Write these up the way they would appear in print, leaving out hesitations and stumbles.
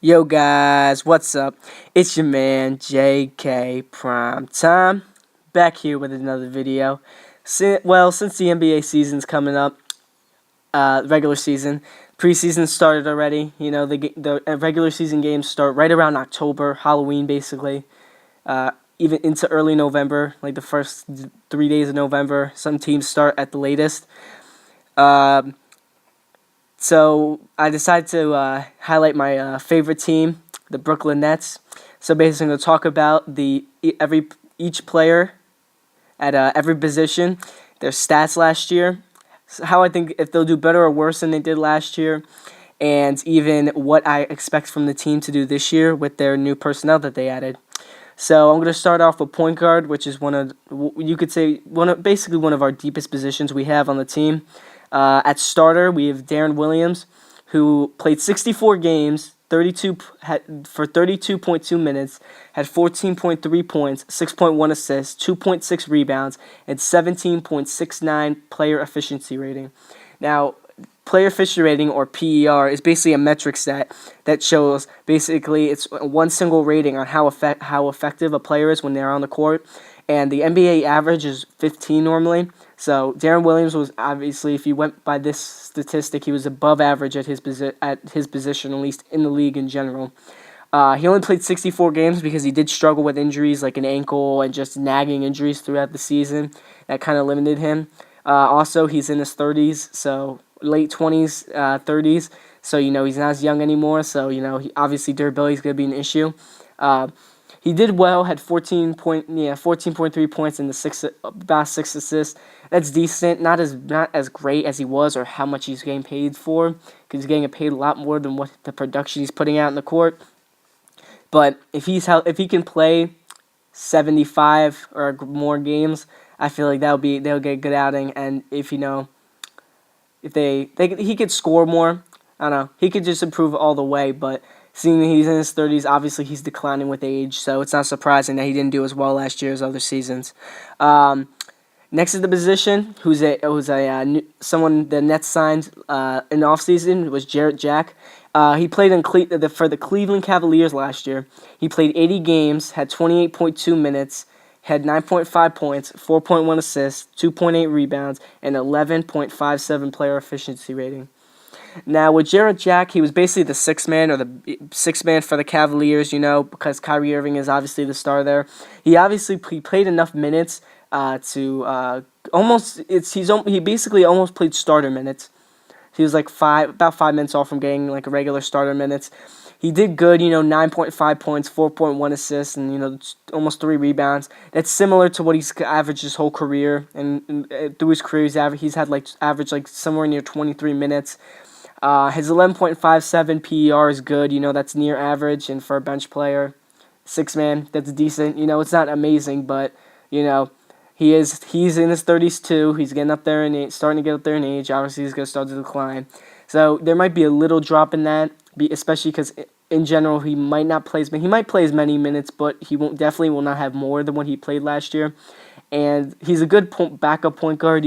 Yo guys, what's up? It's your man JK Prime Time, back here with another video. Since the NBA season's coming up, regular season, preseason started already. You know the regular season games start right around October, Halloween basically. Uh, Even into early November, like the first 3 days of November. Some teams start at the latest. Um, So I decided to highlight my favorite team, the Brooklyn Nets. So basically, I'm going to talk about each player at every position, their stats last year, how I think if they'll do better or worse than they did last year, and even what I expect from the team to do this year with their new personnel that they added. So I'm going to start off with point guard, which is you could say basically one of our deepest positions we have on the team. At starter, we have Darren Williams, who played 64 games, for 32.2 minutes, had 14.3 points, 6.1 assists, 2.6 rebounds, and 17.69 player efficiency rating. Now, player efficiency rating, or PER, is basically a metric set that shows basically it's one single rating on how effective a player is when they're on the court, and the NBA average is 15 normally. So Darren Williams was obviously, if you went by this statistic, he was above average at his position, at least in the league in general. He only played 64 games because he did struggle with injuries like an ankle and just nagging injuries throughout the season. That kind of limited him. Also, he's in his 30s, so late 20s, 30s. So, he's not as young anymore. So, obviously durability is going to be an issue. He did well, had 14.3 points and about 6 assists. That's decent. Not as great as he was or how much he's getting paid for, because he's getting paid a lot more than what the production he's putting out in the court. But if he can play 75 or more games, I feel like they'll get a good outing. And if he could score more, I don't know, he could just improve all the way. But seeing that he's in his 30s, obviously he's declining with age, so it's not surprising that he didn't do as well last year as other seasons. Next is the position, someone the Nets signed in the offseason, was Jarrett Jack. He played for the Cleveland Cavaliers last year. He played 80 games, had 28.2 minutes, had 9.5 points, 4.1 assists, 2.8 rebounds, and 11.57 player efficiency rating. Now, with Jarrett Jack, he was basically the sixth man for the Cavaliers, because Kyrie Irving is obviously the star there. He played enough minutes to he basically almost played starter minutes. He was like about 5 minutes off from getting like a regular starter minutes. He did good, 9.5 points, 4.1 assists, and almost 3 rebounds. That's similar to what he's averaged his whole career, and through his career he's had average somewhere near 23 minutes. His 11.57 PER is good. That's near average, and for a bench player, six man, that's decent. It's not amazing, but he's in his 30s too. He's getting up there and starting to get up there in age. Obviously, he's gonna start to decline. So there might be a little drop in that, especially because in general he might not play he might play as many minutes, but he definitely will not have more than what he played last year. And he's a good backup point guard.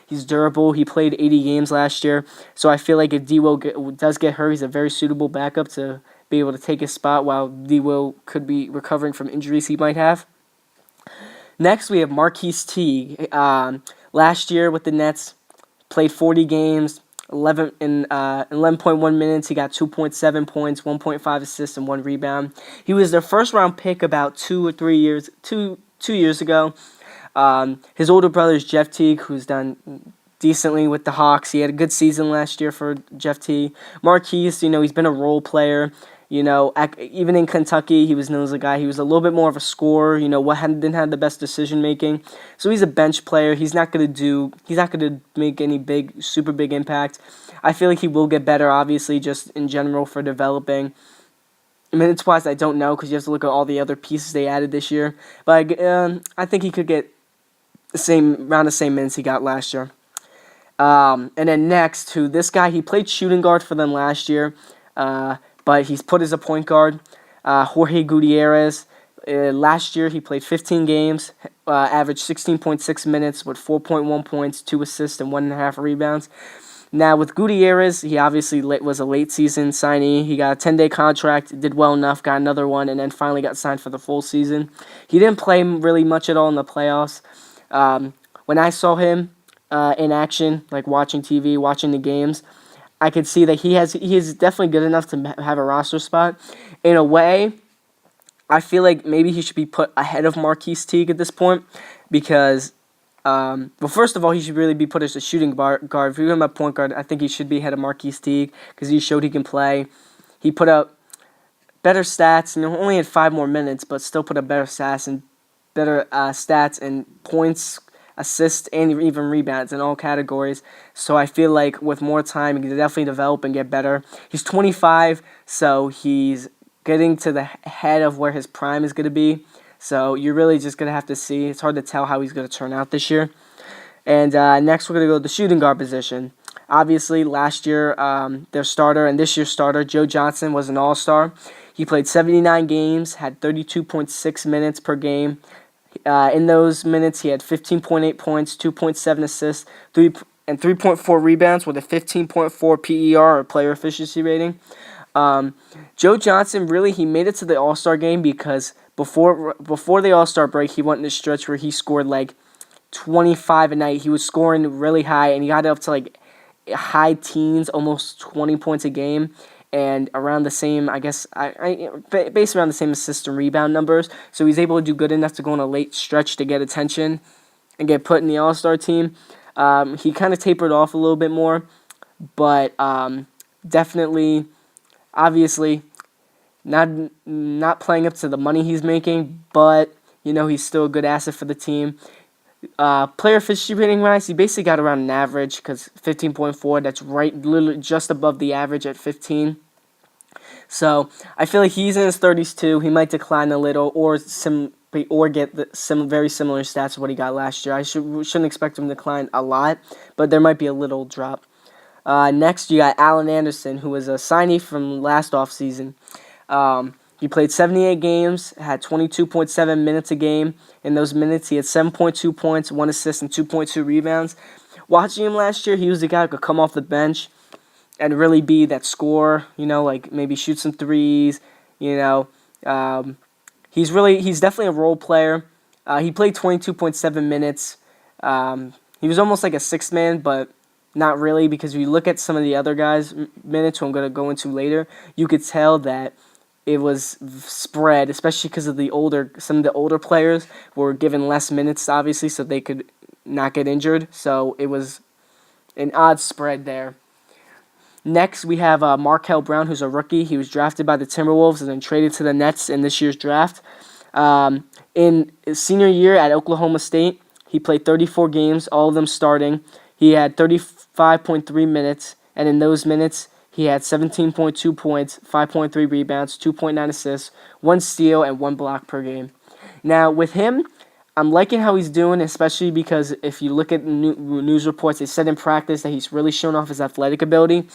He's durable. He played 80 games last year, so I feel like if D-Will does get hurt, he's a very suitable backup to be able to take his spot while D-Will could be recovering from injuries he might have. Next, we have Marquise Teague. Last year with the Nets, played 40 games, 11.1 minutes. He got 2.7 points, 1.5 assists, and 1 rebound. He was their first round pick about 2 years ago. His older brother is Jeff Teague, who's done decently with the Hawks. He had a good season last year for Jeff Teague. Marquise, he's been a role player. Even in Kentucky, he was known as a guy. He was a little bit more of a scorer. Didn't have the best decision making. So he's a bench player. He's not gonna make any super big impact. I feel like he will get better, obviously, just in general for developing. Minutes wise, I don't know because you have to look at all the other pieces they added this year. But I think he could get around the same minutes he got last year. And then next to this guy, he played shooting guard for them last year, but he's put as a point guard. Jorge Gutierrez. Last year, he played 15 games, averaged 16.6 minutes with 4.1 points, 2 assists, and 1.5 rebounds. Now, with Gutierrez, he obviously was a late season signee. He got a 10-day contract, did well enough, got another one, and then finally got signed for the full season. He didn't play really much at all in the playoffs. When I saw him in action, like watching TV, watching the games, I could see that he is definitely good enough to have a roster spot. In a way, I feel like maybe he should be put ahead of Marquise Teague at this point because, well, first of all, he should really be put as a shooting guard. If you're talking about point guard, I think he should be ahead of Marquise Teague because he showed he can play. He put up better stats, only had 5 more minutes, but still put up better stats and points, assists, and even rebounds in all categories. So I feel like with more time, he can definitely develop and get better. He's 25, so he's getting to the head of where his prime is going to be. So you're really just going to have to see. It's hard to tell how he's going to turn out this year. And next we're going to go to the shooting guard position. Obviously, last year, their starter and this year's starter, Joe Johnson, was an all-star. He played 79 games, had 32.6 minutes per game. In those minutes, he had 15.8 points, 2.7 assists, 3.4 rebounds with a 15.4 PER or player efficiency rating. Joe Johnson, really, he made it to the All-Star game because before the All-Star break, he went in a stretch where he scored like 25 a night. He was scoring really high, and he got up to like high teens, almost 20 points a game, and around the same, I guess, based around the same assist and rebound numbers. So he's able to do good enough to go on a late stretch to get attention and get put in the All-Star team. He kind of tapered off a little bit more, but definitely, obviously, not playing up to the money he's making, but he's still a good asset for the team. Player efficiency rating wise, he basically got around an average because 15.4, that's right, literally just above the average at 15. So I feel like he's in his 30s too. He might decline a little or get some very similar stats to what he got last year. I shouldn't expect him to decline a lot, but there might be a little drop. Next, you got Alan Anderson, who was a signee from last offseason. He played 78 games, had 22.7 minutes a game. In those minutes, he had 7.2 points, 1 assist, and 2.2 rebounds. Watching him last year, he was the guy who could come off the bench and really be that scorer, like maybe shoot some threes, He's definitely a role player. He played 22.7 minutes. He was almost like a sixth man, but not really, because if you look at some of the other guys' minutes, who I'm going to go into later, you could tell that it was spread, especially because of some of the older players were given less minutes, obviously, so they could not get injured. So it was an odd spread there. Next, we have Markel Brown, who's a rookie. He was drafted by the Timberwolves and then traded to the Nets in this year's draft. In his senior year at Oklahoma State, he played 34 games, all of them starting. He had 35.3 minutes, and in those minutes, he had 17.2 points, 5.3 rebounds, 2.9 assists, 1 steal, and 1 block per game. Now, with him, I'm liking how he's doing, especially because if you look at news reports, they said in practice that he's really shown off his athletic ability.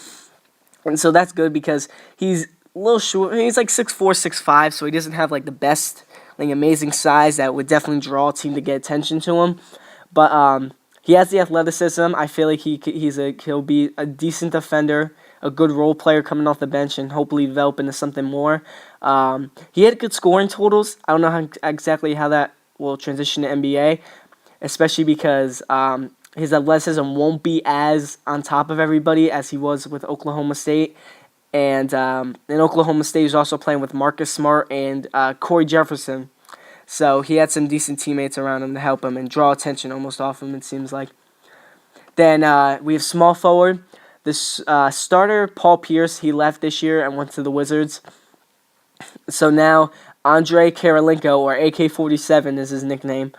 And so that's good because he's a little short. He's like 6'4", 6'5", so he doesn't have like the best, like amazing size that would definitely draw a team to get attention to him. But he has the athleticism. I feel like he'll be a decent defender, a good role player coming off the bench, and hopefully develop into something more. He had good scoring totals. I don't know exactly how that will transition to NBA, especially because his athleticism won't be as on top of everybody as he was with Oklahoma State. And in Oklahoma State, he's also playing with Marcus Smart and Corey Jefferson. So he had some decent teammates around him to help him and draw attention almost off him, it seems like. Then we have small forward. This starter, Paul Pierce, he left this year and went to the Wizards. So now Andre Karolinko, or AK-47 is his nickname,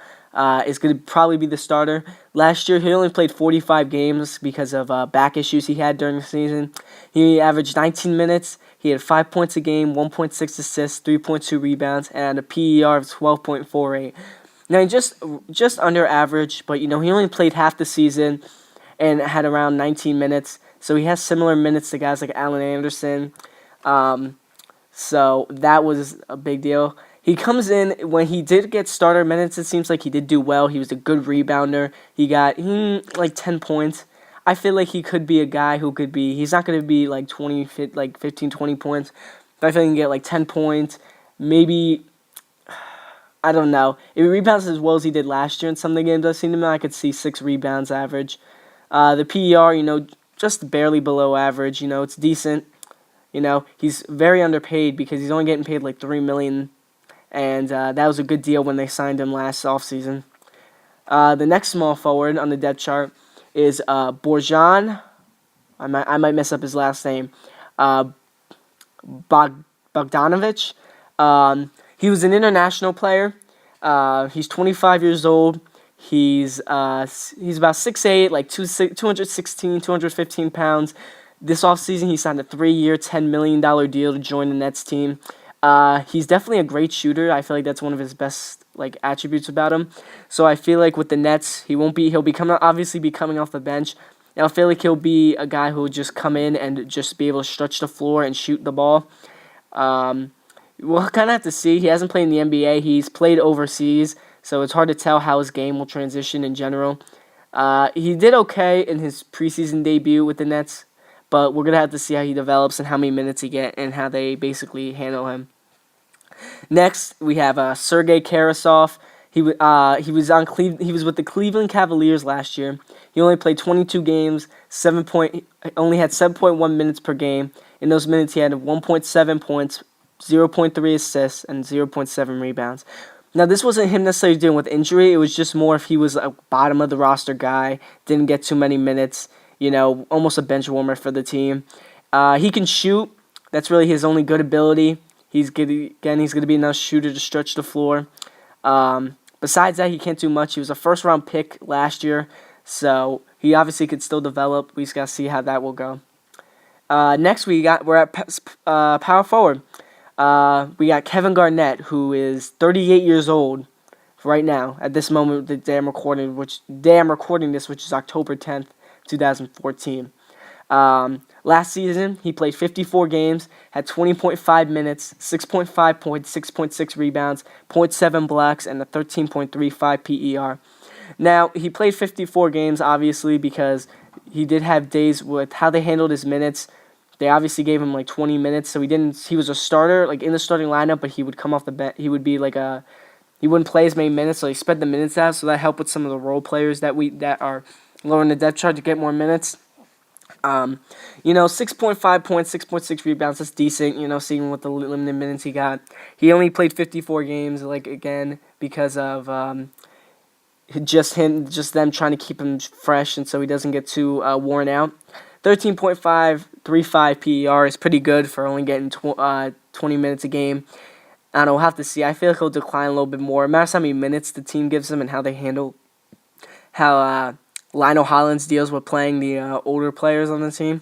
is going to probably be the starter. Last year, he only played 45 games because of back issues he had during the season. He averaged 19 minutes. He had 5 points a game, 1.6 assists, 3.2 rebounds, and a PER of 12.48. Now, just under average, but, he only played half the season and had around 19 minutes. So he has similar minutes to guys like Alan Anderson. So that was a big deal. He comes in, when he did get starter minutes, it seems like he did do well. He was a good rebounder. He got like 10 points. I feel like he could be a guy who could be. He's not going to be like 15, 20 points. But I feel like he can get like 10 points, maybe. I don't know. If he rebounds as well as he did last year in some of the games I've seen him, I could see 6 rebounds average. The PER, just barely below average. It's decent. He's very underpaid because he's only getting paid like $3 million, and that was a good deal when they signed him last offseason. The next small forward on the depth chart is Borjan. I might mess up his last name. Bogdanovic. He was an international player. He's 25 years old. He's about 6'8", like 216, 215 pounds. This offseason, he signed a 3-year, $10 million deal to join the Nets team. He's definitely a great shooter. I feel like that's one of his best attributes about him. So I feel like with the Nets, he'll obviously be coming off the bench. And I feel like he'll be a guy who will just come in and just be able to stretch the floor and shoot the ball. We'll kind of have to see. He hasn't played in the NBA. He's played overseas, so it's hard to tell how his game will transition in general. He did okay in his preseason debut with the Nets, but we're going to have to see how he develops and how many minutes he gets and how they basically handle him. Next, we have Sergei Karasov. He was with the Cleveland Cavaliers last year. He only played 22 games, only had 7.1 minutes per game. In those minutes, he had 1.7 points, 0.3 assists, and 0.7 rebounds. Now, this wasn't him necessarily dealing with injury. It was just more if he was a bottom of the roster guy, didn't get too many minutes, almost a bench warmer for the team. He can shoot. That's really his only good ability. He's going to be enough shooter to stretch the floor. Besides that, he can't do much. He was a first-round pick last year, so he obviously could still develop. We just got to see how that will go. Next, we're at power forward. We got Kevin Garnett, who is 38 years old right now at this moment. The day I'm recording this, which is October 10th, 2014. Last season, he played 54 games, had 20.5 minutes, 6.5 points, 6.6 rebounds, 0.7 blocks, and a 13.35 PER. Now, he played 54 games, obviously, because he did have days with how they handled his minutes. They obviously gave him 20 minutes, so he was a starter, in the starting lineup, but he would come off the bench. He would be he wouldn't play as many minutes, so he spread the minutes out, so that helped with some of the role players that are lower in the depth chart to get more minutes. 6.5 points, 6.6 rebounds, that's decent, seeing what the limited minutes he got. He only played 54 games, again, because of just them trying to keep him fresh, and so he doesn't get too worn out. 13.535 PER is pretty good for only getting 20 minutes a game. I don't know, we'll have to see. I feel like he'll decline a little bit more. It matters how many minutes the team gives him and how they handle how Lionel Hollins deals with playing the older players on the team.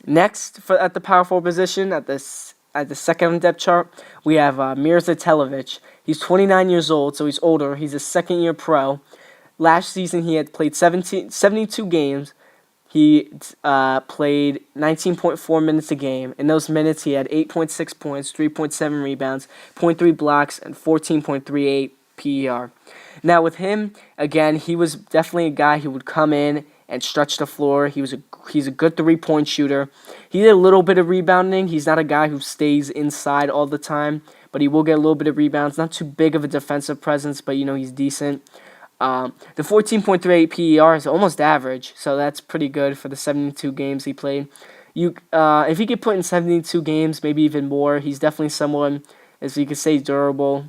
Next, at the power forward position, at the second depth chart, we have Mirza Televic. He's 29 years old, so he's older. He's a second-year pro. Last season, he had played 72 games. He played 19.4 minutes a game. In those minutes, he had 8.6 points, 3.7 rebounds, 0.3 blocks, and 14.38 PER. Now, with him, again, he was definitely a guy who would come in and stretch the floor. He's a good three-point shooter. He did a little bit of rebounding. He's not a guy who stays inside all the time, but he will get a little bit of rebounds. Not too big of a defensive presence, but, he's decent. The 14.38 PER is almost average, so that's pretty good for the 72 games he played. If he could put in 72 games, maybe even more, he's definitely someone, as you could say, durable,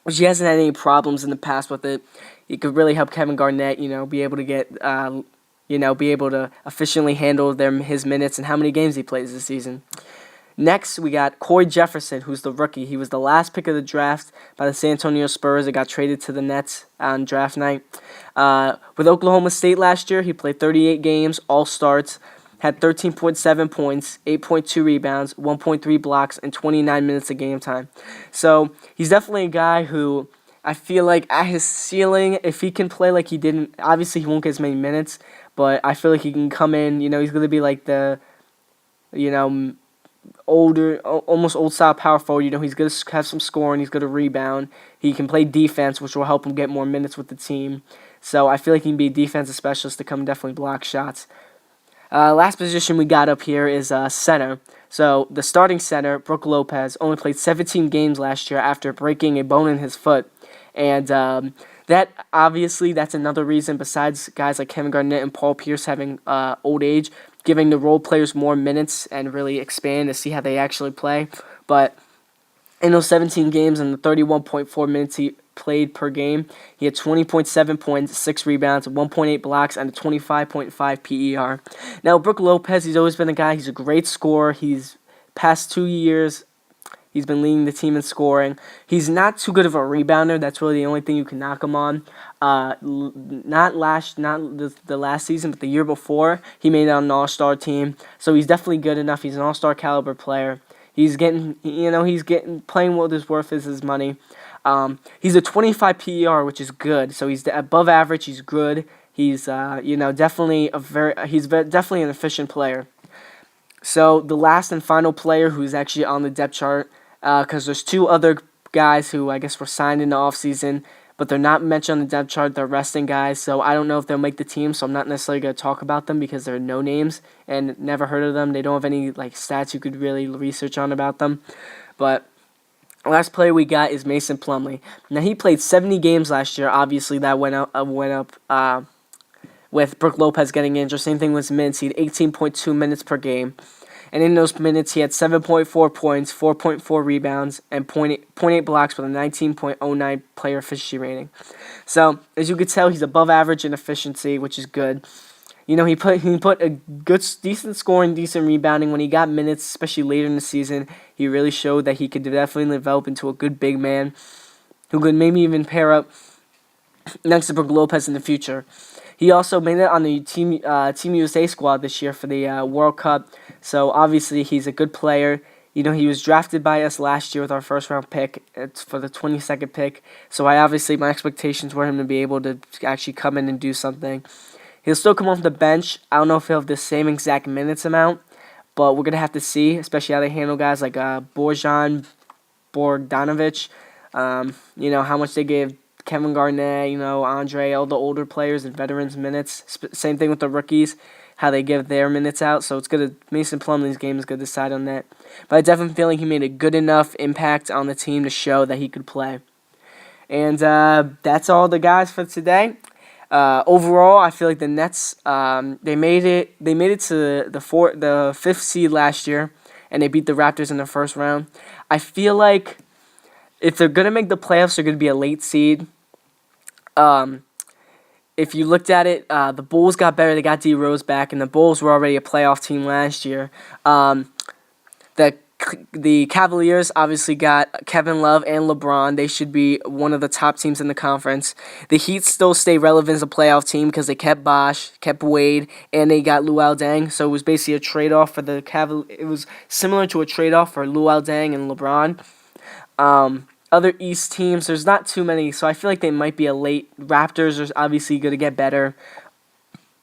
which he hasn't had any problems in the past with it. He could really help Kevin Garnett, be able to be able to efficiently handle his minutes and how many games he plays this season. Next, we got Corey Jefferson, who's the rookie. He was the last pick of the draft by the San Antonio Spurs. It got traded to the Nets on draft night. With Oklahoma State last year, he played 38 games, all starts, had 13.7 points, 8.2 rebounds, 1.3 blocks, and 29 minutes of game time. So he's definitely a guy who I feel like at his ceiling, if he can play like he didn't, obviously he won't get as many minutes, but I feel like he can come in, he's going to be like the, older, almost old style power forward. He's going to have some scoring. He's going to rebound. He can play defense, which will help him get more minutes with the team. So I feel like he can be a defensive specialist to come and definitely block shots. Last position we got up here is center. So the starting center, Brook Lopez, only played 17 games last year after breaking a bone in his foot. And that's another reason, besides guys like Kevin Garnett and Paul Pierce having old age, giving the role players more minutes and really expand to see how they actually play. But in those 17 games and the 31.4 minutes he played per game, he had 20.7 points, 6 rebounds, 1.8 blocks, and a 25.5 PER. Now, Brook Lopez, he's always been a guy, he's a great scorer. He's past 2 years, he's been leading the team in scoring. He's not too good of a rebounder. That's really the only thing you can knock him on. Not the last season, but the year before, he made it on an all-star team. So he's definitely good enough. He's an all-star caliber player. He's getting playing what his worth is his money. He's a 25 PER, which is good. So he's above average. He's good. He's definitely definitely an efficient player. So the last and final player who's actually on the depth chart, because there's 2 other guys who I guess were signed in the offseason, but they're not mentioned on the depth chart. They're resting guys, so I don't know if they'll make the team, so I'm not necessarily going to talk about them because they're no names and never heard of them. They don't have any stats you could really research on about them. But last player we got is Mason Plumlee. Now, he played 70 games last year. Obviously, that went up with Brook Lopez getting injured. Same thing with minutes. He had 18.2 minutes per game. And in those minutes, he had 7.4 points, 4.4 rebounds, and 0.8 blocks with a 19.09 player efficiency rating. So, as you can tell, he's above average in efficiency, which is good. He put a decent scoring, decent rebounding. When he got minutes, especially later in the season, he really showed that he could definitely develop into a good big man who could maybe even pair up next to Brook Lopez in the future. He also made it on the Team USA squad this year for the World Cup. So obviously he's a good player. He was drafted by us last year with our first-round pick. It's for the 22nd pick. So my expectations were him to be able to actually come in and do something. He'll still come off the bench. I don't know if he'll have the same exact minutes amount, but we're going to have to see, especially how they handle guys like Bojan Bogdanovic. How much they give Kevin Garnett, Andre, all the older players and veterans minutes. Same thing with the rookies, how they give their minutes out. So it's good. Mason Plumlee's game is going to decide on that. But I definitely feel like he made a good enough impact on the team to show that he could play. And that's all the guys for today. Overall, I feel like the Nets they made it to the 5th seed last year, and they beat the Raptors in the first round. I feel like if they're going to make the playoffs, they're going to be a late seed. If you looked at it, the Bulls got better. They got D Rose back, and the Bulls were already a playoff team last year. The Cavaliers obviously got Kevin Love and LeBron. They should be one of the top teams in the conference. The Heat still stay relevant as a playoff team because they kept Bosh, kept Wade, and they got Luol Deng. So it was basically a trade-off for the Cavaliers. It was similar to a trade-off for Luol Deng and LeBron. Other East teams, there's not too many, so I feel like they might be a late. Raptors are obviously going to get better.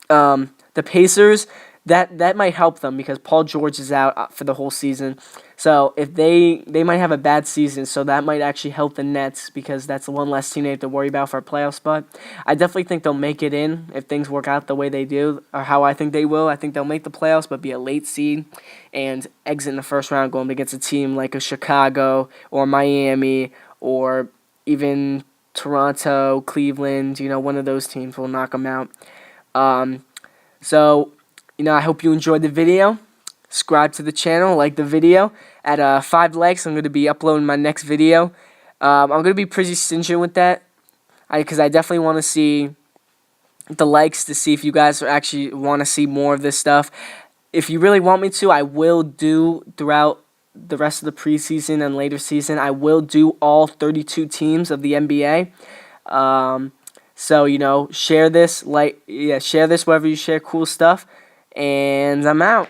The Pacers, that might help them because Paul George is out for the whole season. So if they might have a bad season, so that might actually help the Nets because that's one less team they have to worry about for a playoff spot. I definitely think they'll make it in if things work out the way they do, or how I think they will. I think they'll make the playoffs, but be a late seed and exit in the first round going against a team like a Chicago or Miami or even Toronto, Cleveland. One of those teams will knock them out. So, I hope you enjoyed the video. Subscribe to the channel, like the video. At 5 likes, I'm going to be uploading my next video. I'm going to be pretty stringent with that because I definitely want to see the likes to see if you guys actually want to see more of this stuff. If you really want me to, I will do throughout the rest of the preseason and later season. I will do all 32 teams of the NBA. So, share this, share this wherever you share cool stuff. And I'm out.